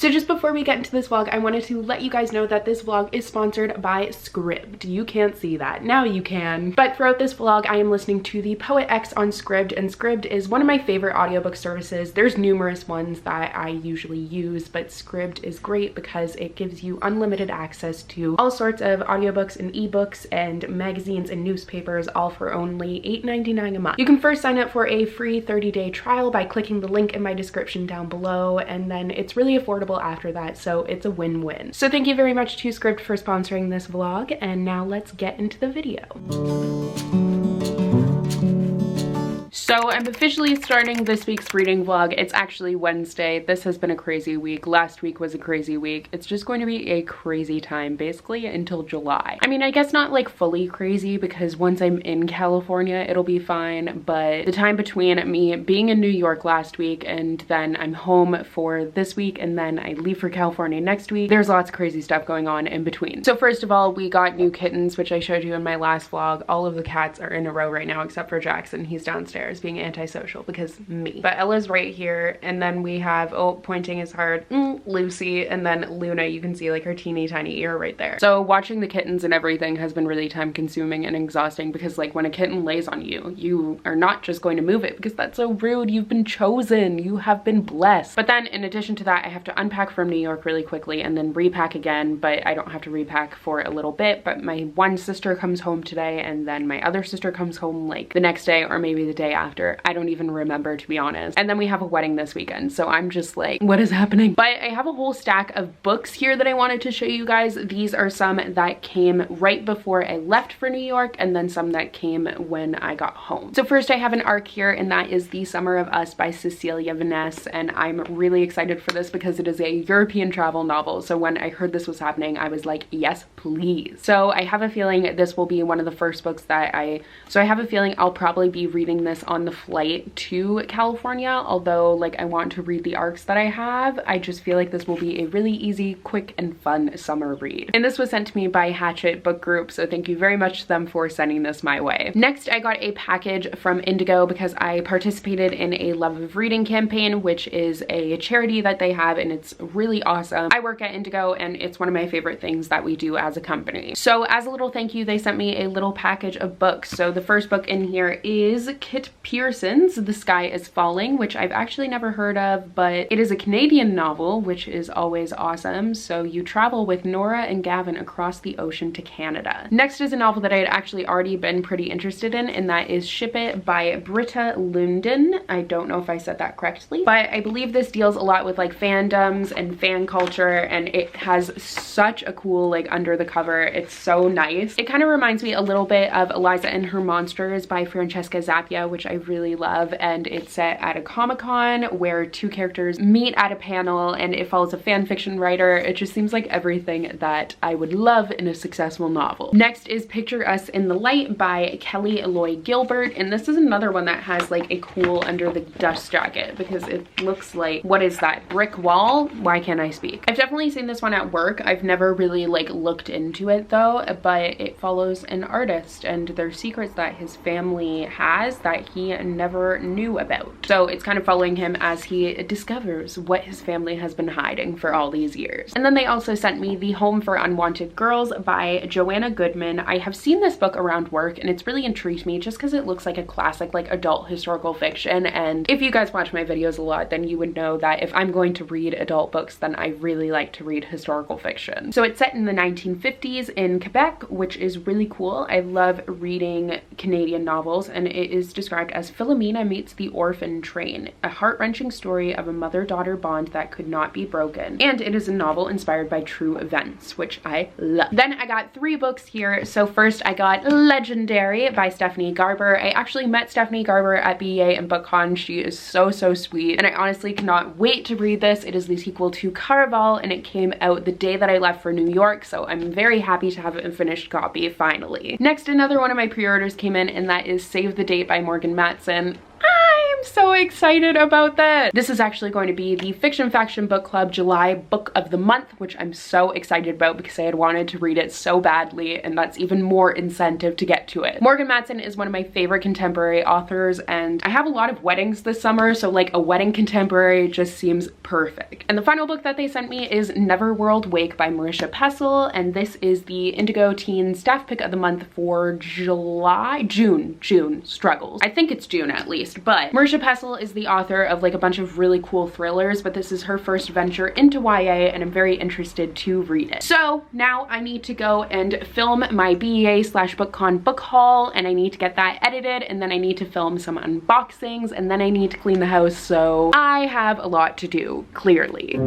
So just before we get into this vlog, I wanted to let you guys know that this vlog is sponsored by Scribd. You can't see that. Now you can. But throughout this vlog, I am listening to the Poet X on Scribd, and Scribd is one of my favorite audiobook services. There's numerous ones that I usually use, but Scribd is great because it gives you unlimited access to all sorts of audiobooks and ebooks and magazines and newspapers, all for only $8.99 a month. You can first sign up for a free 30-day trial by clicking the link in my description down below, and then it's really affordable after that, so it's a win-win. So thank you very much to Scribd for sponsoring this vlog, and now let's get into the video. So I'm officially starting this week's reading vlog. It's actually Wednesday. This has been a crazy week. Last week was a crazy week. It's just going to be a crazy time basically until July. I mean, I guess not like fully crazy because once I'm in California, it'll be fine. But the time between me being in New York last week and then I'm home for this week and then I leave for California next week, there's lots of crazy stuff going on in between. So first of all, we got new kittens, which I showed you in my last vlog. All of the cats are in a row right now except for Jackson. He's downstairs being antisocial because me. But Ella's right here, and then we have, oh, pointing is hard, Lucy, and then Luna. You can see like her teeny tiny ear right there. So watching the kittens and everything has been really time consuming and exhausting because like when a kitten lays on you, you are not just going to move it because that's so rude. You've been chosen. You have been blessed. But then in addition to that, I have to unpack from New York really quickly and then repack again, but I don't have to repack for a little bit. But my one sister comes home today and then my other sister comes home like the next day or maybe the day after. I don't even remember, to be honest. And then we have a wedding this weekend, so I'm just like, what is happening? But I have a whole stack of books here that I wanted to show you guys. These are some that came right before I left for New York and then some that came when I got home. So first I have an ARC here, and that is The Summer of Us by Cecilia Vaness, and I'm really excited for this because it is a European travel novel. So when I heard this was happening, I was like, yes, please. So I have a feeling this will be one of the first books that I have a feeling I'll probably be reading this on the flight to California, although like I want to read the arcs that I have. I just feel like this will be a really easy, quick, and fun summer read. And this was sent to me by Hatchet Book Group, so thank you very much to them for sending this my way. Next, I got a package from Indigo because I participated in a Love of Reading campaign, which is a charity that they have, and it's really awesome. I work at Indigo, and it's one of my favorite things that we do as a company. So as a little thank you, they sent me a little package of books. So the first book in here is Kit Pearson's The Sky is Falling, which I've actually never heard of, but it is a Canadian novel, which is always awesome. So you travel with Nora and Gavin across the ocean to Canada. Next is a novel that I had actually already been pretty interested in, and that is Ship It by Britta Lunden. I don't know if I said that correctly, but I believe this deals a lot with like fandoms and fan culture, and it has such a cool like under the cover. It's so nice. It kind of reminds me a little bit of Eliza and Her Monsters by Francesca Zappia, which I really love, and it's set at a Comic-Con where two characters meet at a panel and it follows a fan fiction writer. It just seems like everything that I would love in a successful novel. Next is Picture Us in the Light by Kelly Eloy Gilbert, and this is another one that has like a cool under the dust jacket because it looks like, what is that, brick wall? Why can't I speak? I've definitely seen this one at work. I've never really like looked into it though, but it follows an artist and there's secrets that his family has that he never knew about. So it's kind of following him as he discovers what his family has been hiding for all these years. And then they also sent me The Home for Unwanted Girls by Joanna Goodman. I have seen this book around work and it's really intrigued me just because it looks like a classic like adult historical fiction, and if you guys watch my videos a lot then you would know that if I'm going to read adult books then I really like to read historical fiction. So it's set in the 1950s in Quebec, which is really cool. I love reading Canadian novels, and it is described as Philomena meets the Orphan Train, a heart-wrenching story of a mother-daughter bond that could not be broken. And it is a novel inspired by true events, which I love. Then I got 3 books here. So first I got Legendary by Stephanie Garber. I actually met Stephanie Garber at BEA and BookCon. She is so sweet, and I honestly cannot wait to read this. It is the sequel to Caraval, and it came out the day that I left for New York, so I'm very happy to have a finished copy finally. Next, another one of my pre-orders came in, and that is Save the Date by Morgan Matson. I'm so excited about that. This is actually going to be the Fiction Faction Book Club July Book of the Month, which I'm so excited about because I had wanted to read it so badly, and that's even more incentive to get to it. Morgan Matson is one of my favorite contemporary authors, and I have a lot of weddings this summer, so like a wedding contemporary just seems perfect. And the final book that they sent me is Neverworld Wake by Marisha Pessl, and this is the Indigo Teen Staff Pick of the Month for June struggles. I think it's June at least, but Marisha Pessl is the author of like a bunch of really cool thrillers, but this is her first venture into YA, and I'm very interested to read it. So now I need to go and film my BEA/BookCon book haul, and I need to get that edited, and then I need to film some unboxings, and then I need to clean the house, so I have a lot to do, clearly.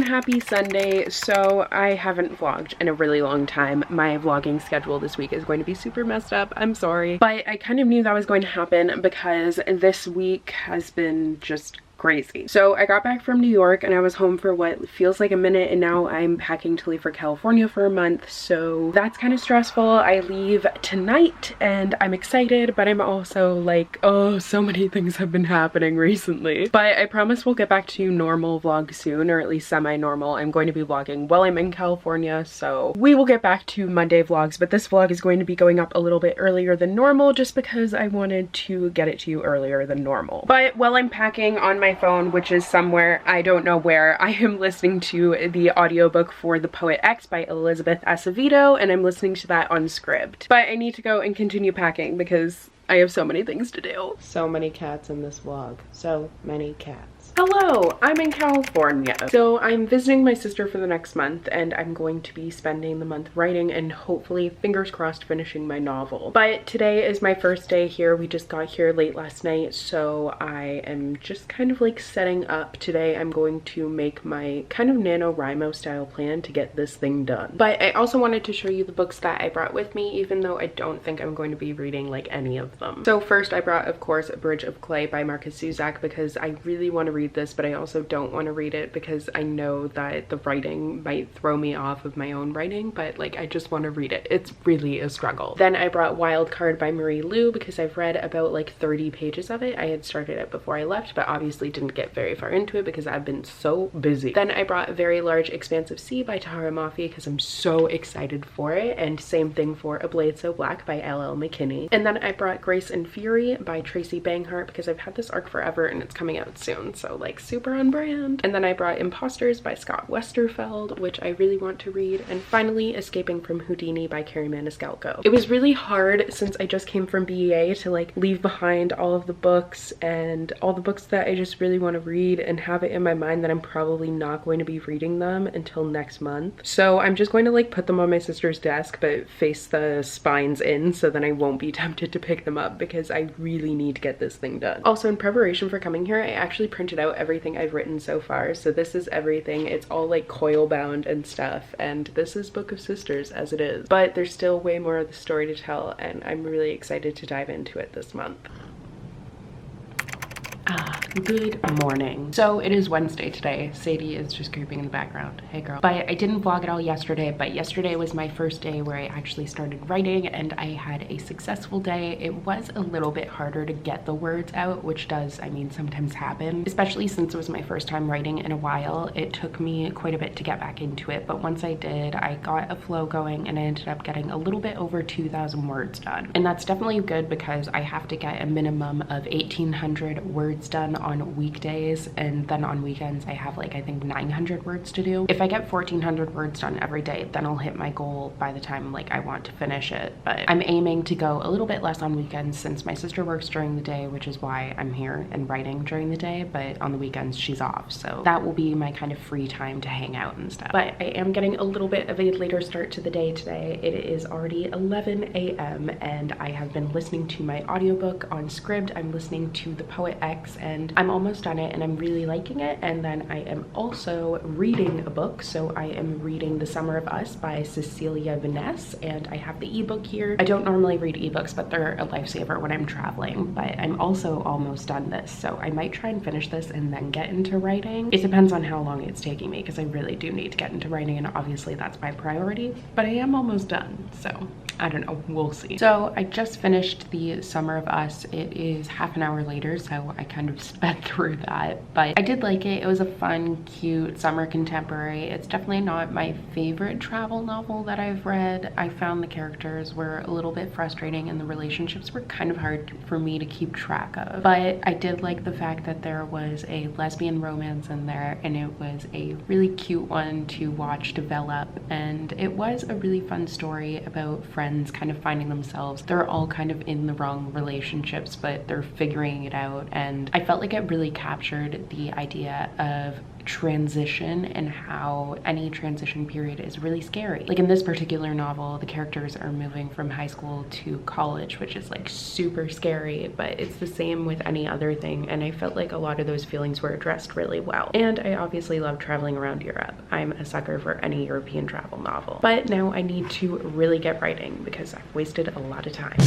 Happy Sunday. So I haven't vlogged in a really long time. My vlogging schedule this week is going to be super messed up. I'm sorry. But I kind of knew that was going to happen because this week has been just crazy. So I got back from New York and I was home for what feels like a minute, and now I'm packing to leave for California for a month, so that's kind of stressful. I leave tonight and I'm excited, but I'm also like, oh, so many things have been happening recently. But I promise we'll get back to normal vlog soon, or at least semi-normal. I'm going to be vlogging while I'm in California, so we will get back to Monday vlogs, but this vlog is going to be going up a little bit earlier than normal just because I wanted to get it to you earlier than normal. But while I'm packing on my phone, which is somewhere, I don't know where, I am listening to the audiobook for The Poet X by Elizabeth Acevedo, and I'm listening to that on Scribd. But I need to go and continue packing because I have so many things to do. So many cats in this vlog. So many cats. Hello, I'm in California. So I'm visiting my sister for the next month, and I'm going to be spending the month writing and hopefully, fingers crossed, finishing my novel. But today is my first day here. We just got here late last night, so I am just kind of like setting up. Today I'm going to make my kind of NaNoWriMo style plan to get this thing done. But I also wanted to show you the books that I brought with me, even though I don't think I'm going to be reading like any of them. So first I brought, of course, A Bridge of Clay by Marcus Zusak because I really want to read this, but I also don't want to read it because I know that the writing might throw me off of my own writing, but like I just want to read it. It's really a struggle. Then I brought Wild Card by Marie Lu because I've read about like 30 pages of it. I had started it before I left, but obviously didn't get very far into it because I've been so busy. Then I brought Very Large Expansive Sea by Tahara Mafi because I'm so excited for it, and same thing for A Blade So Black by L.L. McKinney. And then I brought Grace and Fury by Tracy Banghart because I've had this arc forever and it's coming out soon, so like super on brand. And then I brought Imposters by Scott Westerfeld, which I really want to read. And finally, Escaping from Houdini by Carrie Maniscalco. It was really hard since I just came from BEA to like leave behind all of the books and all the books that I just really want to read and have it in my mind that I'm probably not going to be reading them until next month. So I'm just going to like put them on my sister's desk but face the spines in so then I won't be tempted to pick them up because I really need to get this thing done. Also, in preparation for coming here, I actually printed out everything I've written so far. So this is everything. It's all like coil bound and stuff, and this is Book of Sisters as it is. But there's still way more of the story to tell, and I'm really excited to dive into it this month. Good morning. So it is Wednesday today. Sadie is just creeping in the background. Hey girl. But I didn't vlog at all yesterday, but yesterday was my first day where I actually started writing and I had a successful day. It was a little bit harder to get the words out, which does, I mean, sometimes happen, especially since it was my first time writing in a while. It took me quite a bit to get back into it, but once I did, I got a flow going and I ended up getting a little bit over 2,000 words done. And that's definitely good because I have to get a minimum of 1,800 words words done on weekdays, and then on weekends I have like I think 900 words to do. If I get 1400 words done every day, then I'll hit my goal by the time like I want to finish it. But I'm aiming to go a little bit less on weekends since my sister works during the day, which is why I'm here and writing during the day, but on the weekends she's off, so that will be my kind of free time to hang out and stuff. But I am getting a little bit of a later start to the day today. It is already 11 a.m. and I have been listening to my audiobook on Scribd. I'm listening to The Poet X and I'm almost done it and I'm really liking it. And then I am also reading a book. So I am reading The Summer of Us by Cecilia Vaness, and I have the ebook here. I don't normally read ebooks, but they're a lifesaver when I'm traveling. But I'm also almost done this, so I might try and finish this and then get into writing. It depends on how long it's taking me because I really do need to get into writing, and obviously that's my priority, but I am almost done, so I don't know, we'll see. So I just finished The Summer of Us. It is half an hour later, so I kind of sped through that, but I did like it. It was a fun, cute summer contemporary. It's definitely not my favorite travel novel that I've read. I found the characters were a little bit frustrating and the relationships were kind of hard for me to keep track of, but I did like the fact that there was a lesbian romance in there, and it was a really cute one to watch develop, and it was a really fun story about friends kind of finding themselves. They're all kind of in the wrong relationships, but they're figuring it out, and I felt like it really captured the idea of transition and how any transition period is really scary. Like in this particular novel, the characters are moving from high school to college, which is like super scary, but it's the same with any other thing, and I felt like a lot of those feelings were addressed really well. And I obviously love traveling around Europe. I'm a sucker for any European travel novel. But now I need to really get writing because I've wasted a lot of time.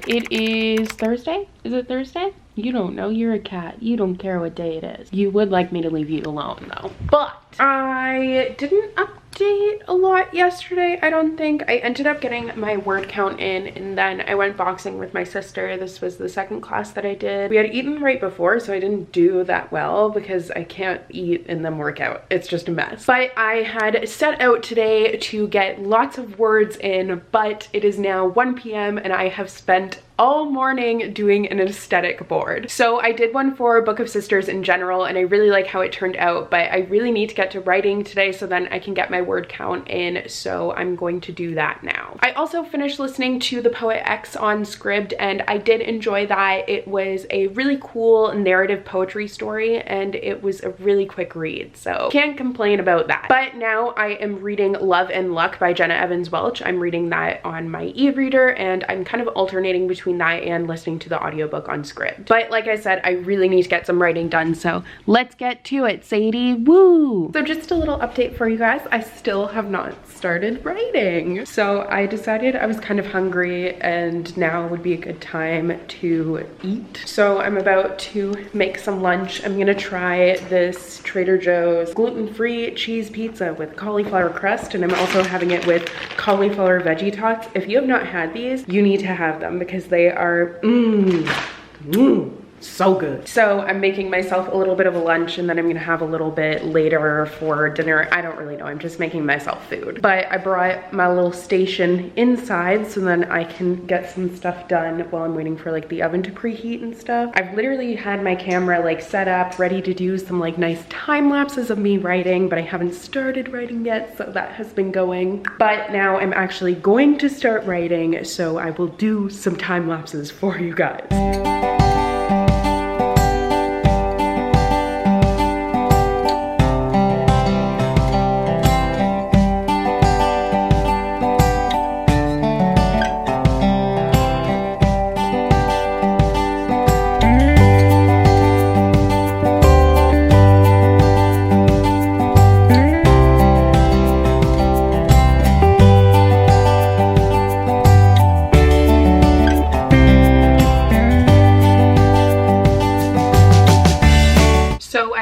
It is Thursday? Is it Thursday? You don't know, you're a cat. You don't care what day it is. You would like me to leave you alone though. But I didn't update a lot yesterday, I don't think. I ended up getting my word count in, and then I went boxing with my sister. This was the second class that I did. We had eaten right before, so I didn't do that well because I can't eat and then work out. It's just a mess. But I had set out today to get lots of words in, but it is now 1 p.m. and I have spent all morning doing an aesthetic board. So I did one for Book of Sisters in general, and I really like how it turned out, but I really need to get to writing today so then I can get my word count in, so I'm going to do that now. I also finished listening to The Poet X on Scribd, and I did enjoy that. It was a really cool narrative poetry story, and it was a really quick read, so can't complain about that. But now I am reading Love and Luck by Jenna Evans Welch. I'm reading that on my e-reader, and I'm kind of alternating between that and listening to the audiobook on Scribd. But like I said, I really need to get some writing done, so let's get to it, Sadie. Woo! So just a little update for you guys. I still have not started writing. So I decided I was kind of hungry and now would be a good time to eat. So I'm about to make some lunch. I'm gonna try this Trader Joe's gluten-free cheese pizza with cauliflower crust, and I'm also having it with cauliflower veggie tots. If you have not had these, you need to have them because they are so good. So I'm making myself a little bit of a lunch, and then I'm gonna have a little bit later for dinner. I don't really know, I'm just making myself food. But I brought my little station inside so then I can get some stuff done while I'm waiting for like the oven to preheat and stuff. I've literally had my camera like set up, ready to do some like nice time lapses of me writing, but I haven't started writing yet, so that has been going. But now I'm actually going to start writing, so I will do some time lapses for you guys.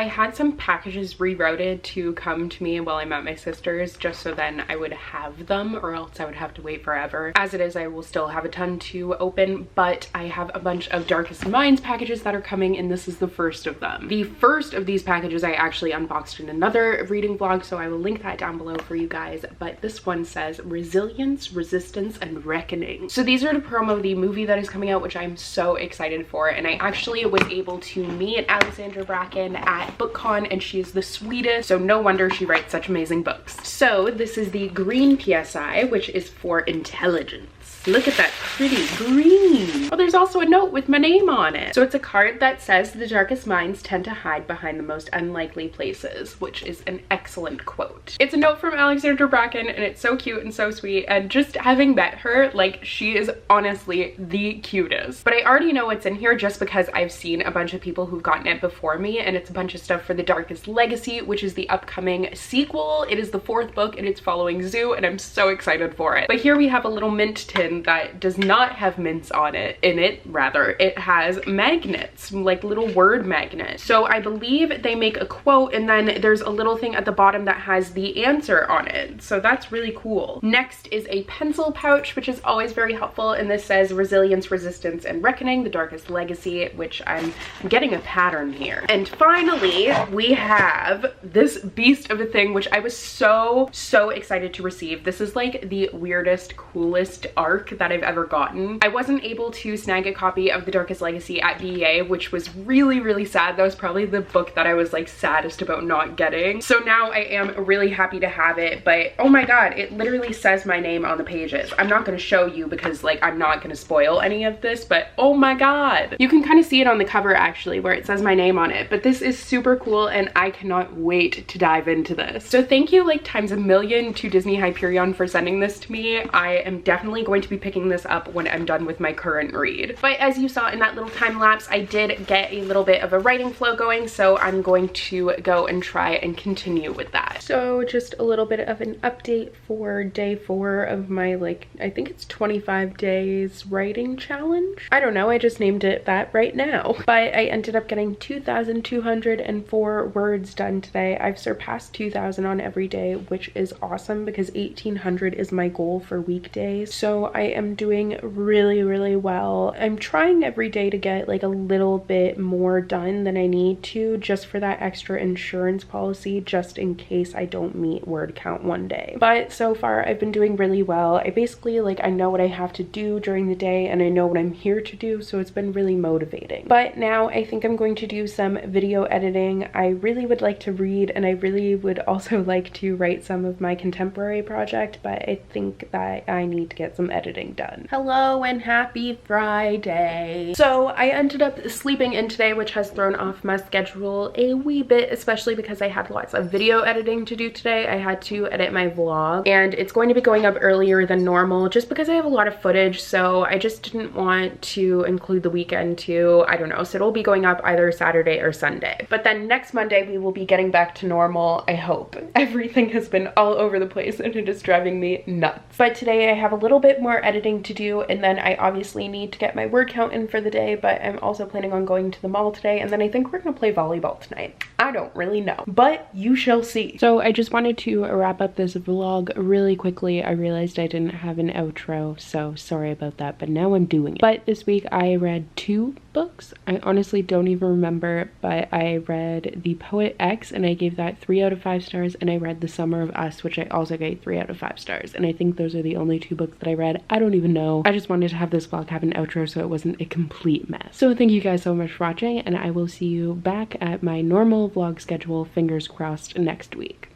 I had some packages rerouted to come to me while I'm at my sister's, just so then I would have them, or else I would have to wait forever. As it is, I will still have a ton to open, but I have a bunch of Darkest Minds packages that are coming, and this is the first of them. The first of these packages I actually unboxed in another reading vlog, so I will link that down below for you guys, but this one says Resilience, Resistance, and Reckoning. So these are to promo the movie that is coming out, which I'm so excited for, and I actually was able to meet Alexandra Bracken at BookCon, and she is the sweetest, so no wonder she writes such amazing books. So this is the green PSI, which is for intelligence. Look at that pretty green. Oh, there's also a note with my name on it. So it's a card that says the darkest minds tend to hide behind the most unlikely places, which is an excellent quote. It's a note from Alexandra Bracken, and it's so cute and so sweet, and just having met her, like, she is honestly the cutest. But I already know what's in here just because I've seen a bunch of people who've gotten it before me, and it's a bunch of stuff for The Darkest Legacy, which is the upcoming sequel. It is the 4th book, and it's following Zoo, and I'm so excited for it. But here we have a little mint tin that does not have mints on it, rather. It has magnets, like little word magnets. So I believe they make a quote, and then there's a little thing at the bottom that has the answer on it. So that's really cool. Next is a pencil pouch, which is always very helpful, and this says Resilience, Resistance, and Reckoning, The Darkest Legacy, which I'm getting a pattern here. And finally, we have this beast of a thing, which I was so excited to receive. This is like the weirdest, coolest arc that I've ever gotten. I wasn't able to snag a copy of The Darkest Legacy at BEA, which was really sad. That was probably the book that I was like saddest about not getting. So now I am really happy to have it, but oh my god, it literally says my name on the pages. I'm not going to show you because like I'm not going to spoil any of this, but oh my god. You can kind of see it on the cover actually where it says my name on it, but this is super cool and I cannot wait to dive into this. So thank you like times a million to Disney Hyperion for sending this to me. I am definitely going to be picking this up when I'm done with my current read. But as you saw in that little time lapse, I did get a little bit of a writing flow going, so I'm going to go and try and continue with that. So just a little bit of an update for day 4 of my like, I think it's 25 days writing challenge. I don't know, I just named it that right now. But I ended up getting 2,204 words done today. I've surpassed 2,000 on every day, which is awesome because 1,800 is my goal for weekdays. So I am doing really well. I'm trying every day to get like a little bit more done than I need to, just for that extra insurance policy, just in case I don't meet word count one day. But so far I've been doing really well. I basically like, I know what I have to do during the day and I know what I'm here to do, so it's been really motivating. But now I think I'm going to do some video editing. I really would like to read, and I really would also like to write some of my contemporary project, but I think that I need to get some editing done. Hello and happy Friday. So I ended up sleeping in today, which has thrown off my schedule a wee bit, especially because I had lots of video editing to do today. I had to edit my vlog, and it's going to be going up earlier than normal just because I have a lot of footage, so I just didn't want to include the weekend too. I don't know, so it'll be going up either Saturday or Sunday. But then next Monday we will be getting back to normal, I hope. Everything has been all over the place and it is driving me nuts. But today I have a little bit more editing to do, and then I obviously need to get my word count in for the day, but I'm also planning on going to the mall today, and then I think we're gonna play volleyball tonight. I don't really know, but you shall see. So I just wanted to wrap up this vlog really quickly. I realized I didn't have an outro, so sorry about that, but now I'm doing it. But this week I read 2 books. I honestly don't even remember, but I read The Poet X and I gave that 3 out of 5 stars, and I read The Summer of Us, which I also gave 3 out of 5 stars, and I think those are the only 2 books that I read. I don't even know. I just wanted to have this vlog have an outro so it wasn't a complete mess. So thank you guys so much for watching, and I will see you back at my normal vlog schedule, fingers crossed, next week.